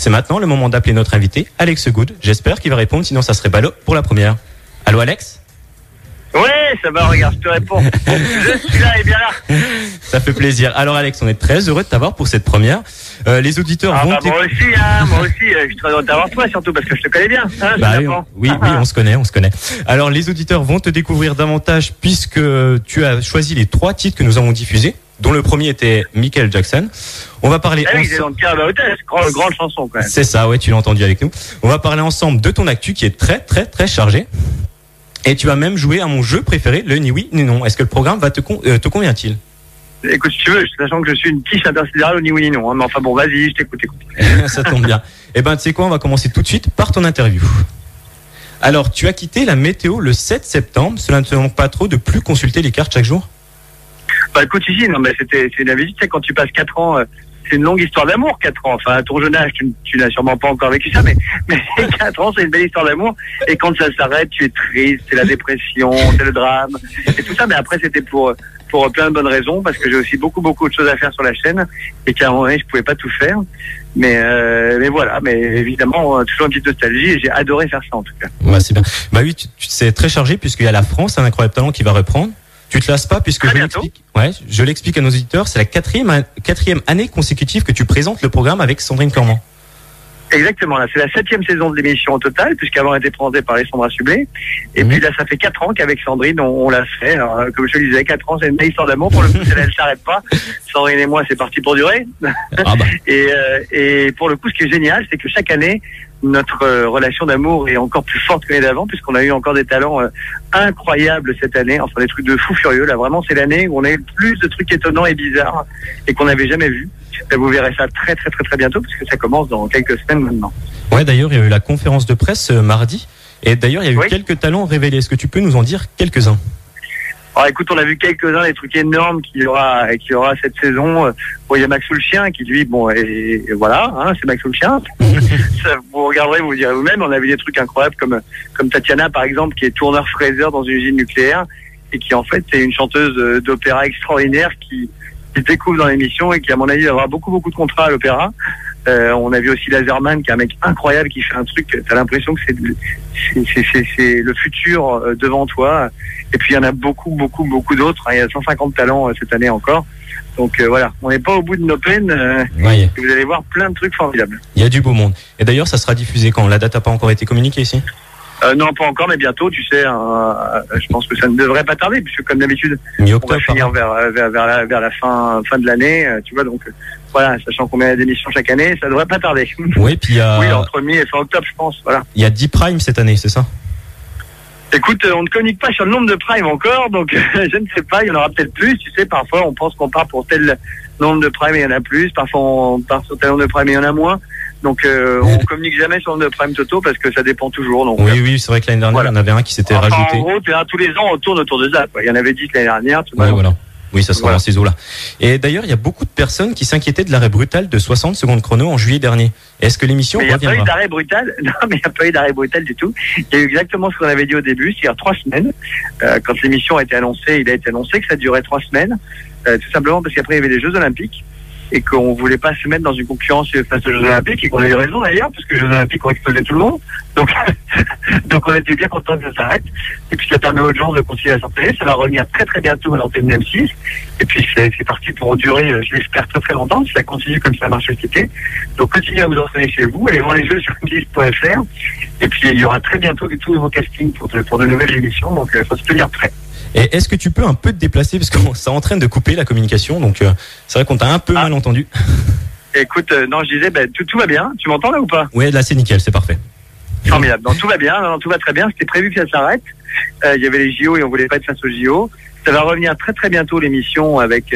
C'est maintenant le moment d'appeler notre invité, Alex Good. J'espère qu'il va répondre, sinon ça serait ballot pour la première. Allô Alex ? Ouais, ça va, regarde, je te réponds. Je suis là et bien là. Ça fait plaisir. Alors Alex, on est très heureux de t'avoir pour cette première. Les auditeurs vont... moi aussi, je suis très heureux de t'avoir toi, surtout parce que je te connais bien. Oui, on se connaît. Alors les auditeurs vont te découvrir davantage puisque tu as choisi les 3 titres que nous avons diffusés, dont le premier était Michael Jackson. On va parler ensemble. C'est dans le Carabao Test, grande chanson quand même. C'est ça, ouais, tu l'as entendu avec nous. On va parler ensemble de ton actu qui est très très très chargé. Et tu vas même jouer à mon jeu préféré, le ni oui ni non. Est-ce que le programme va te convient-il ? Écoute, si tu veux, sachant que je suis une quiche intersidérale au ni oui ni non. Hein, mais enfin bon, vas-y, je t'écoute. Ça tombe bien. Eh ben, tu sais quoi, on va commencer tout de suite par ton interview. Alors, tu as quitté la météo le 7 septembre. Cela ne te manque pas trop de plus consulter les cartes chaque jour ? Bah écoute, ici, non, mais c'est une habitude. Tu sais, quand tu passes 4 ans... c'est une longue histoire d'amour, 4 ans. Enfin, à ton jeune âge, tu n'as sûrement pas encore vécu ça, mais 4 ans, c'est une belle histoire d'amour. Et quand ça s'arrête, tu es triste, c'est la dépression, c'est le drame, et tout ça. Mais après, c'était pour plein de bonnes raisons, parce que j'ai aussi beaucoup de choses à faire sur la chaîne, et qu'à un moment donné, je pouvais pas tout faire. Mais voilà, mais évidemment, toujours une petite nostalgie, et j'ai adoré faire ça, en tout cas. Ouais, c'est bien. Bah oui, c'est très chargé, puisqu'il y a la France, un incroyable talent qui va reprendre. Tu te lasses pas puisque je l'explique à nos auditeurs, c'est la quatrième année consécutive que tu présentes le programme avec Sandrine Cormand. Exactement, là c'est la 7e saison de l'émission au total, puisqu'avant elle était présentée par Alessandra Sublet. Et puis là ça fait 4 ans qu'avec Sandrine on l'a fait. Alors, comme je le disais, 4 ans c'est une belle histoire d'amour, pour le coup elle s'arrête pas. Sandrine et moi c'est parti pour durer. Et pour le coup ce qui est génial c'est que chaque année notre relation d'amour est encore plus forte que l'année d'avant, puisqu'on a eu encore des talents incroyables cette année, enfin des trucs de fou furieux. Là vraiment c'est l'année où on a eu le plus de trucs étonnants et bizarres et qu'on n'avait jamais vu. Et vous verrez ça très très très très bientôt, puisque ça commence dans quelques semaines maintenant. Ouais, d'ailleurs il y a eu la conférence de presse mardi, et d'ailleurs il y a eu quelques talents révélés. Est-ce que tu peux nous en dire quelques-uns ? Alors écoute, on a vu quelques-uns des trucs énormes qu'il y aura cette saison. Il y a Maxou le chien qui lui, et voilà, hein, c'est Maxou le chien. Ça, vous regarderez, vous direz vous-même. On a vu des trucs incroyables comme Tatiana par exemple, qui est tourneur fraiseur dans une usine nucléaire et qui en fait est une chanteuse d'opéra extraordinaire qui découvre dans l'émission et qui à mon avis va avoir beaucoup de contrats à l'opéra. On a vu aussi Laserman qui est un mec incroyable qui fait un truc, t'as l'impression que c'est le futur devant toi. Et puis il y en a beaucoup d'autres, hein. Il y a 150 talents cette année encore. Donc voilà, on n'est pas au bout de nos peines. Vous allez voir plein de trucs formidables. Il y a du beau monde. Et d'ailleurs ça sera diffusé quand ? La date n'a pas encore été communiquée ici ? Non, pas encore, mais bientôt, tu sais, je pense que ça ne devrait pas tarder, puisque comme d'habitude, on va finir vers la fin de l'année, tu vois, donc voilà, sachant qu'on met d'émissions chaque année, ça devrait pas tarder. Oui, puis entre mi et fin octobre, je pense, voilà. Il y a 10 primes cette année, c'est ça ? Écoute, on ne communique pas sur le nombre de primes encore, donc je ne sais pas, il y en aura peut-être plus, tu sais, parfois on pense qu'on part pour tel nombre de primes et il y en a plus, parfois on part sur tel nombre de primes et il y en a moins. Donc on communique jamais sur le nombre de primes totaux parce que ça dépend toujours. Donc, oui, c'est vrai que l'année dernière, il y en avait un qui s'était rajouté. En gros, tous les ans, on tourne autour de ça. Il y en avait 10 l'année dernière. Tu vois, voilà. Oui, ça sera dans ces eaux-là. Et d'ailleurs, il y a beaucoup de personnes qui s'inquiétaient de l'arrêt brutal de 60 secondes chrono en juillet dernier. Est-ce que l'émission reviendra ? Il n'y a pas eu d'arrêt brutal. Non, mais il n'y a pas eu d'arrêt brutal du tout. Il y a eu exactement ce qu'on avait dit au début, c'est-à-dire 3 semaines. Quand l'émission a été annoncée, il a été annoncé que ça durait 3 semaines. Tout simplement parce qu'après, il y avait les Jeux Olympiques. Et qu'on voulait pas se mettre dans une concurrence face aux Jeux Olympiques, et qu'on a eu raison d'ailleurs, parce que les Jeux Olympiques ont explosé tout le monde. Donc on était bien contents que ça s'arrête. Et puis ça permet aux gens de continuer à s'entraîner. Ça va revenir très très bientôt à l'antenne M6. Et puis c'est parti pour durer, je l'espère, très très longtemps, si ça continue comme ça marche cet été. Donc continuez à vous entraîner chez vous, allez voir les jeux sur m6.fr. Et puis il y aura très bientôt tous nouveaux castings pour de nouvelles émissions. Donc il faut se tenir prêt. Et est-ce que tu peux un peu te déplacer, parce que ça est en train de couper la communication, donc c'est vrai qu'on t'a un peu mal entendu. Écoute, non, je disais, tout va bien. Tu m'entends là ou pas ? Oui, là c'est nickel, c'est parfait. Formidable. Donc tout va bien, tout va très bien. C'était prévu que ça s'arrête. Il y avait les JO et on voulait pas être face aux JO. Ça va revenir très très bientôt l'émission avec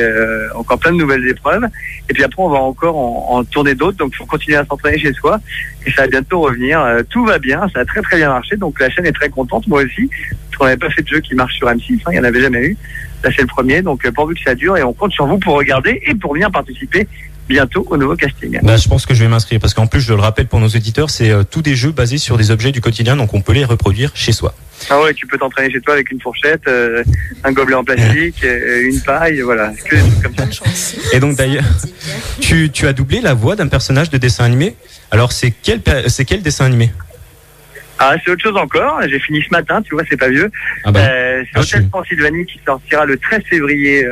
encore plein de nouvelles épreuves. Et puis après on va encore en tourner d'autres. Donc il faut continuer à s'entraîner chez soi. Et ça va bientôt revenir. Tout va bien, ça a très très bien marché. Donc la chaîne est très contente, moi aussi. Parce qu'on n'avait pas fait de jeu qui marche sur M6, il n'y en avait jamais eu. Là c'est le premier. Donc pourvu que ça dure et on compte sur vous pour regarder et pour venir participer bientôt au nouveau casting. Bah, je pense que je vais m'inscrire parce qu'en plus, je le rappelle pour nos auditeurs, c'est tous des jeux basés sur des objets du quotidien, donc on peut les reproduire chez soi. Ah ouais, tu peux t'entraîner chez toi avec une fourchette, un gobelet en plastique, une paille, voilà, que des trucs comme ça. Et donc d'ailleurs, tu as doublé la voix d'un personnage de dessin animé. Alors c'est quel dessin animé? Ah, c'est autre chose encore. J'ai fini ce matin, tu vois, c'est pas vieux. Ah bah, c'est Hôtel Transylvanie qui sortira le 13 février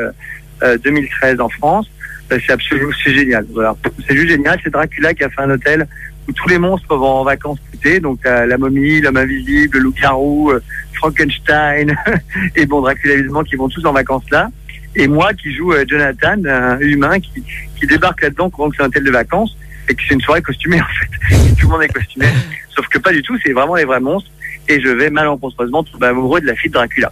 2013 en France. C'est génial. Voilà. C'est juste génial. C'est Dracula qui a fait un hôtel où tous les monstres vont en vacances cet été. Donc la momie, l'homme invisible, le loup-garou, Frankenstein et bon Dracula évidemment qui vont tous en vacances là. Et moi qui joue Jonathan, un humain qui débarque là-dedans pendant que c'est un hôtel de vacances et que c'est une soirée costumée en fait. Tout le monde est costumé. Sauf que pas du tout. C'est vraiment les vrais monstres. Et je vais malencontreusement tomber amoureux de la fille de Dracula.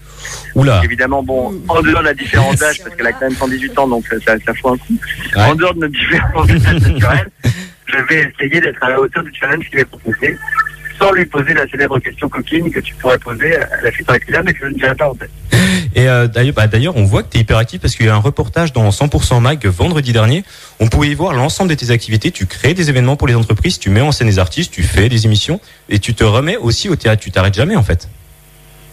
Oula. Donc, évidemment, bon, en dehors de la différence d'âge, parce qu'elle a quand même 118 ans, donc ça fout un coup. Ouais. En dehors de notre différence d'âge naturelle, je vais essayer d'être à la hauteur du challenge qu'il m'est proposé, sans lui poser la célèbre question coquine que tu pourrais poser à la fille de Dracula, mais que je ne dirai pas en tête. Et d'ailleurs, on voit que tu es hyper actif parce qu'il y a un reportage dans 100% Mag vendredi dernier. On pouvait y voir l'ensemble de tes activités. Tu crées des événements pour les entreprises, tu mets en scène des artistes, tu fais des émissions et tu te remets aussi au théâtre. Tu t'arrêtes jamais en fait.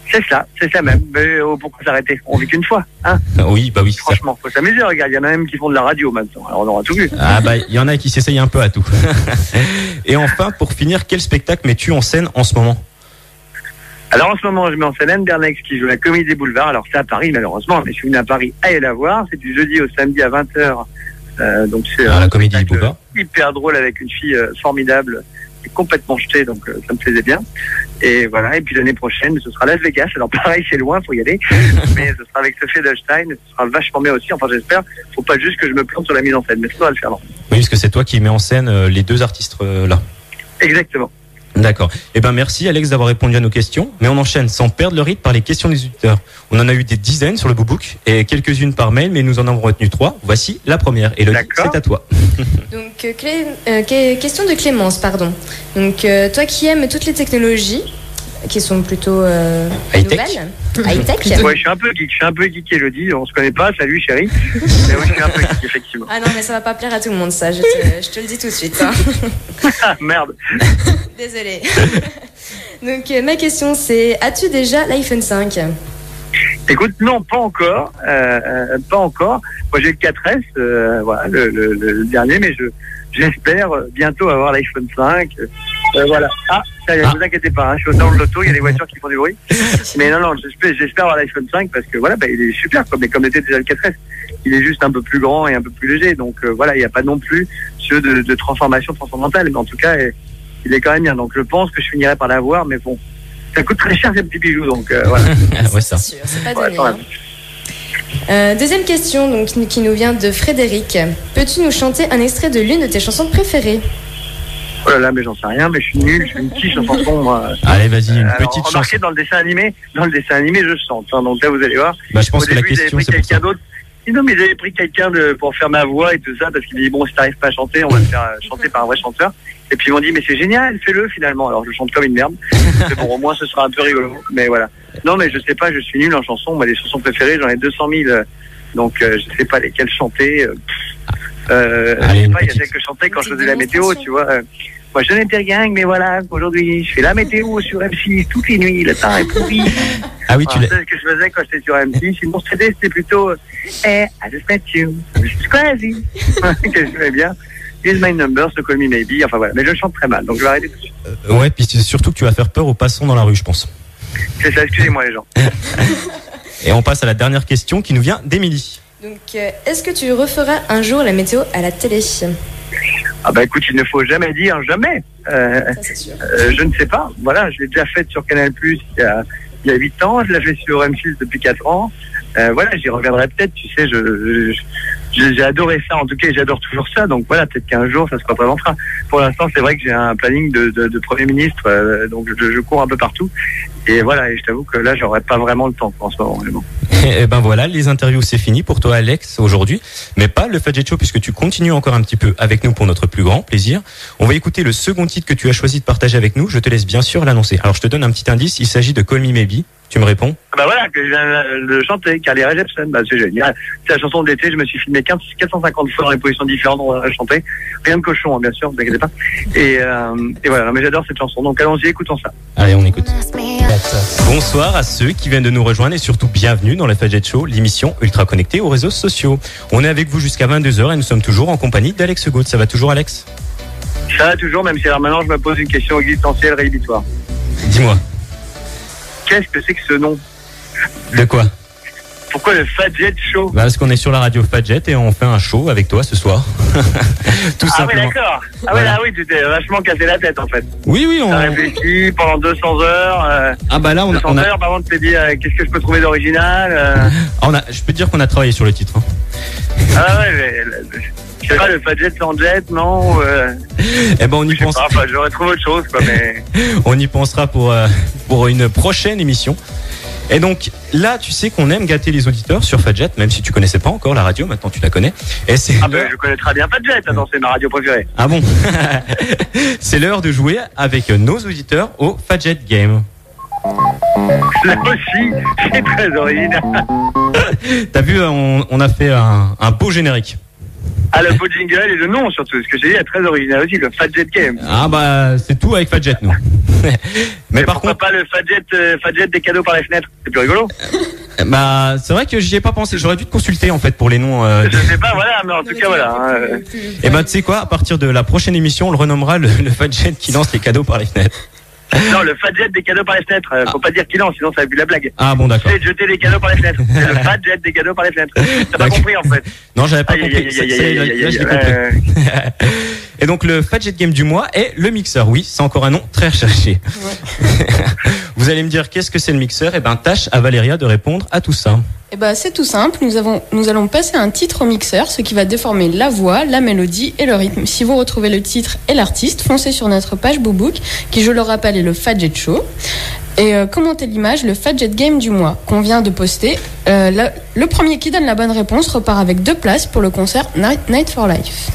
C'est ça même. Mais pourquoi s'arrêter? On vit qu'une fois, hein? Oui, bah oui. Franchement, faut s'amuser. Regarde, il y en a même qui font de la radio maintenant. Alors on aura tout vu. Ah bah, il y en a qui s'essayent un peu à tout. Et enfin, pour finir, quel spectacle mets-tu en scène en ce moment? Alors en ce moment, je mets en scène Anne Bernex qui joue la Comédie des Boulevards. Alors c'est à Paris malheureusement, mais je suis venu à Paris à la voir. C'est du jeudi au samedi à 20h. Donc c'est la Comédie des Boulevards. Hyper drôle avec une fille formidable et complètement jetée, donc ça me plaisait bien. Et voilà. Et puis l'année prochaine, ce sera Las Vegas. Alors pareil, c'est loin, faut y aller. Mais ce sera avec Sophie Edelstein. Ce sera vachement bien aussi. Enfin j'espère. Faut pas juste que je me plante sur la mise en scène, mais ça va le faire. Non. Oui, parce que c'est toi qui mets en scène les deux artistes là. Exactement. D'accord. Eh ben merci Alex d'avoir répondu à nos questions. Mais on enchaîne sans perdre le rythme par les questions des auditeurs. On en a eu des dizaines sur le BookBook et quelques-unes par mail, mais nous en avons retenu 3. Voici la première. Elodie, c'est à toi. Donc question de Clémence, pardon. Donc toi qui aimes toutes les technologies, qui sont plutôt nouvelles, high-tech. Ouais, je suis un peu geek, Elodie. On se connaît pas. Salut, chérie. Mais ouais, je suis un peu geek, effectivement. Ah non, mais ça va pas plaire à tout le monde, ça. Je te le dis tout de suite. Hein. Ah, merde. Désolée. Donc ma question c'est, as-tu déjà l'iPhone 5? Écoute, non, pas encore. Pas encore. Moi, j'ai le 4S, voilà, le dernier, mais j'espère bientôt avoir l'iPhone 5. Voilà. Ah, ça y est, ne vous inquiétez pas, hein, je suis au salon de l'auto, il y a des voitures qui font du bruit. Mais non, j'espère avoir l'iPhone 5 parce que voilà, il est super, mais comme était déjà le 4S. Il est juste un peu plus grand et un peu plus léger. Donc voilà, il n'y a pas non plus ceux de transformation transcendantale. Mais en tout cas, il est quand même bien. Donc je pense que je finirai par l'avoir, mais bon, ça coûte très cher ces petits bijoux. Donc voilà. Ouais, ça. C'est sûr, c'est pas donné. Deuxième question donc, qui nous vient de Frédéric. Peux-tu nous chanter un extrait de l'une de tes chansons préférées? Oh là là, mais j'en sais rien, mais je suis nul, je suis une quiche en chanson, moi. Allez, vas-y, une petite chanson. Dans le dessin animé, je chante. Hein, donc là, vous allez voir. Bah, je pense que la question, c'est pour ça. Non, mais j'avais pris quelqu'un pour faire ma voix et tout ça, parce qu'il m'a dit, bon, si t'arrives pas à chanter, on va te faire chanter par un vrai chanteur. Et puis ils m'ont dit, mais c'est génial, fais-le finalement. Alors je chante comme une merde. Mais bon, au moins ce sera un peu rigolo. Mais voilà. Non, mais je sais pas, je suis nul en chanson. Moi, les chansons préférées, j'en ai 200 000. Donc je sais pas lesquelles chanter. Je sais pas, il y a celles que je chantais quand je faisais la météo, tu vois. Moi, je n'étais rien, mais voilà, aujourd'hui, je fais la météo sur M6 toutes les nuits, le temps est pourri. Ah oui, tu l'as. C'est ce que je faisais quand j'étais sur M6. Sinon, CD, c'était plutôt I just met you, it's crazy. Que j'aimais bien. Here's my number, so call me maybe. Enfin voilà, mais je chante très mal, donc je vais arrêter tout de suite. Ouais, puis c'est surtout que tu vas faire peur aux passants dans la rue, je pense. C'est ça, excusez-moi les gens. Et on passe à la dernière question qui nous vient d'Émilie. Donc, est-ce que tu referas un jour la météo à la télé? Ah bah écoute, il ne faut jamais dire jamais. Ça, c'est sûr. Je ne sais pas. Voilà, je l'ai déjà faite sur Canal+ il y a 8 ans. Je l'ai fait sur M6 depuis 4 ans. Voilà, j'y reviendrai peut-être. Tu sais, j'ai adoré ça. En tout cas, j'adore toujours ça. Donc voilà, peut-être qu'un jour, ça se représentera. Pour l'instant, c'est vrai que j'ai un planning de Premier ministre. Donc je cours un peu partout. Et voilà, et je t'avoue que là, j'aurais pas vraiment le temps en ce moment. Mais bon. Et ben voilà, les interviews c'est fini pour toi Alex aujourd'hui, mais pas le Fadjet Show puisque tu continues encore un petit peu avec nous pour notre plus grand plaisir. On va écouter le second titre que tu as choisi de partager avec nous, je te laisse bien sûr l'annoncer. Alors je te donne un petit indice, il s'agit de Call Me Maybe, Tu me réponds? Bah voilà, que je viens de chanter, Carly Rae Jepsen. Bah c'est génial. C'est la chanson d'été, je me suis filmé 450 fois dans des positions différentes à chanter. Rien de cochon, hein, bien sûr, ne vous inquiétez pas. Et voilà, mais j'adore cette chanson. Donc allons-y, écoutons ça. Allez, on écoute. Bonsoir à ceux qui viennent de nous rejoindre et surtout bienvenue dans le Fadjet Show, l'émission ultra connectée aux réseaux sociaux. On est avec vous jusqu'à 22h et nous sommes toujours en compagnie d'Alex Gaud. Ça va toujours, Alex? Ça va toujours, même si alors maintenant je me pose une question existentielle rédhibitoire. Dis-moi. Qu'est-ce que c'est que ce nom? De quoi? Pourquoi le Fadjet Show? Bah parce qu'on est sur la radio Fadjet et on fait un show avec toi ce soir. Tout simplement. Ah oui, d'accord. Ah voilà. Oui, tu t'es vachement cassé la tête en fait. Oui, on... T'as réfléchi pendant 200 heures. Ah bah là, 200 heures, par contre, tu t'es dit qu'est-ce que je peux trouver d'original Je peux te dire qu'on a travaillé sur le titre. Hein. Ah ouais, mais... Je sais pas, le Fadjet sans jet, non Eh ben on y pense. J'aurais trouvé autre chose, quoi, mais... On y pensera pour une prochaine émission. Et donc là, tu sais qu'on aime gâter les auditeurs sur Fadjet, même si tu connaissais pas encore la radio, maintenant tu la connais. Et c'est je connais très bien Fadjet, attends, c'est ma radio préférée. Ah bon? C'est l'heure de jouer avec nos auditeurs au Fadjet Game. Là aussi, c'est très original. T'as vu, on a fait un beau générique. Ah, le beau jingle et le nom surtout, ce que j'ai dit est très original aussi, le Fadjet Game. Ah bah c'est tout avec Fadjet nous. Mais par contre pas le Fadjet des cadeaux par les fenêtres, c'est plus rigolo. Bah c'est vrai que j'y ai pas pensé, j'aurais dû te consulter en fait pour les noms. Je sais pas, voilà, mais en tout cas voilà. Et bah tu sais quoi, à partir de la prochaine émission, on le renommera le Fadjet qui lance les cadeaux par les fenêtres. Non, le Fadjet des cadeaux par les fenêtres. Faut pas dire qu'il lance, sinon ça a vu la blague. Ah bon, d'accord. C'est de jeter les cadeaux par les fenêtres. C'est le Fadjet des cadeaux par les fenêtres. T'as pas compris en fait. Non, j'avais pas compris. Là, je l'ai compris. Et donc le Fadjet Game du mois est le mixeur. Oui, c'est encore un nom très recherché. Ouais. Vous allez me dire qu'est-ce que c'est le mixeur? Eh ben tâche à Valéria de répondre à tout ça. Eh ben, c'est tout simple, nous allons passer un titre au mixeur, ce qui va déformer la voix, la mélodie et le rythme. Si vous retrouvez le titre et l'artiste, foncez sur notre page Boobook, qui je le rappelle est le Fadjet Show, et commentez l'image, le Fadjet Game du mois qu'on vient de poster. Le premier qui donne la bonne réponse repart avec 2 places pour le concert Night for Life.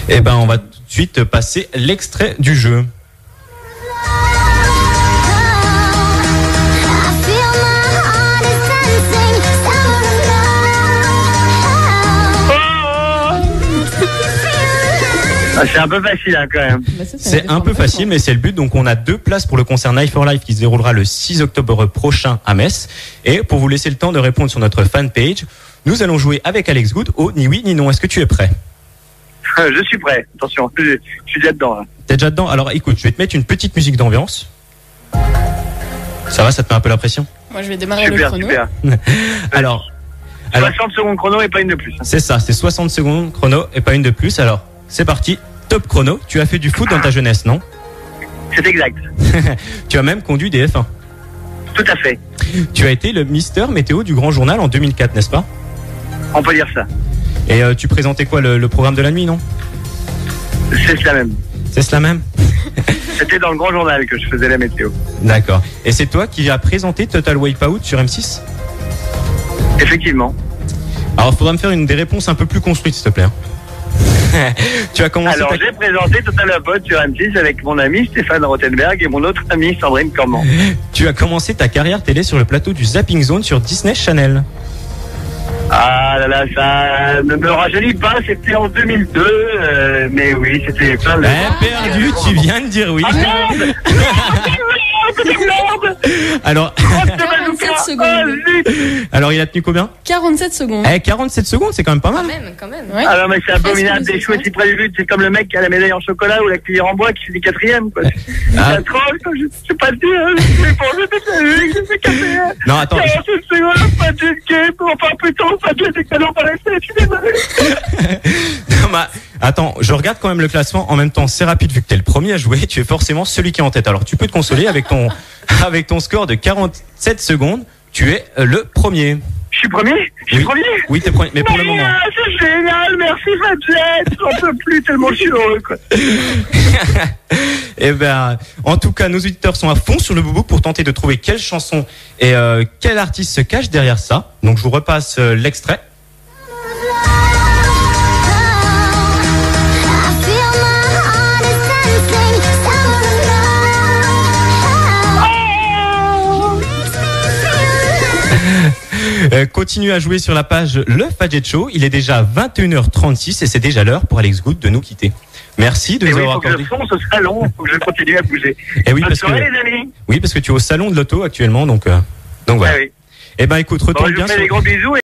Eh ben on va tout de suite passer l'extrait du jeu. C'est un peu facile hein, quand même. C'est un peu facile, mais c'est le but. Donc on a 2 places pour le concert Night for Life qui se déroulera le 6 octobre prochain à Metz. Et pour vous laisser le temps de répondre sur notre fanpage, nous allons jouer avec Alex Gaud au ni oui ni non. Est-ce que tu es prêt? Je suis prêt. Attention, je suis déjà dedans. Là. T'es déjà dedans? Alors écoute, je vais te mettre une petite musique d'ambiance. Ça va, ça te met un peu la pression? Moi je vais démarrer le chrono. Super. Alors 60 secondes chrono et pas une de plus. C'est ça, c'est 60 secondes chrono et pas une de plus. Alors c'est parti. Top chrono, tu as fait du foot dans ta jeunesse, non? C'est exact. Tu as même conduit des F1. Tout à fait. Tu as été le Mister Météo du Grand Journal en 2004, n'est-ce pas? On peut dire ça. Et tu présentais quoi, le programme de la nuit, non? C'est cela même. C'est cela même? C'était dans le Grand Journal que je faisais la météo. D'accord. Et c'est toi qui as présenté Total Wipeout sur M6? Effectivement. Alors, il faudra me faire des réponses un peu plus construites, s'il te plaît. Tu as commencé. Alors j'ai présenté Total Wipeout sur M6 avec mon ami Stéphane Rothenberg et mon autre ami Sandrine Cormand. Tu as commencé ta carrière télé sur le plateau du Zapping Zone sur Disney Channel. Ah là là, ça ne me rajeunit pas, c'était en 2002, mais oui, c'était plein de... perdu, tu viens de dire oui. Ah merde. Alors, 47 secondes. Alors, il a tenu combien? 47 secondes. 47 secondes, c'est quand même pas mal. Quand même. Ouais. Ah non, mais c'est abominable d'échouer si près du but. C'est comme le mec qui a la médaille en chocolat ou la cuillère en bois qui finit 4e, quoi. C'est trop, je sais pas dire, je sais casser. Non, attends. 47 secondes, pas de game, enfin plutôt, pas de décalon par la tête, je suis désolé. Non, bah, attends, je regarde quand même le classement. En même temps, c'est rapide vu que t'es le premier à jouer. Tu es forcément celui qui est en tête. Alors, tu peux te consoler avec ton score de 47 secondes. Tu es le premier. Je suis premier? Je suis premier? Oui, t'es premier, mais pour le moment. C'est génial, merci Fadjet. J'en peux plus tellement je suis heureux, quoi. Eh ben, en tout cas, nos auditeurs sont à fond sur le Boobook pour tenter de trouver quelle chanson et quel artiste se cache derrière ça. Donc, je vous repasse l'extrait. Continue à jouer sur la page Le Fadjet Show. Il est déjà 21h36 et c'est déjà l'heure pour Alex Good de nous quitter. Merci de nous avoir accordé. Faut que je fonce au salon, faut que je continue à bouger. Et oui, parce que tu es au salon de l'auto actuellement, donc voilà. Ah oui. Eh ben écoute, retourne bien. Je vous fais des gros bisous.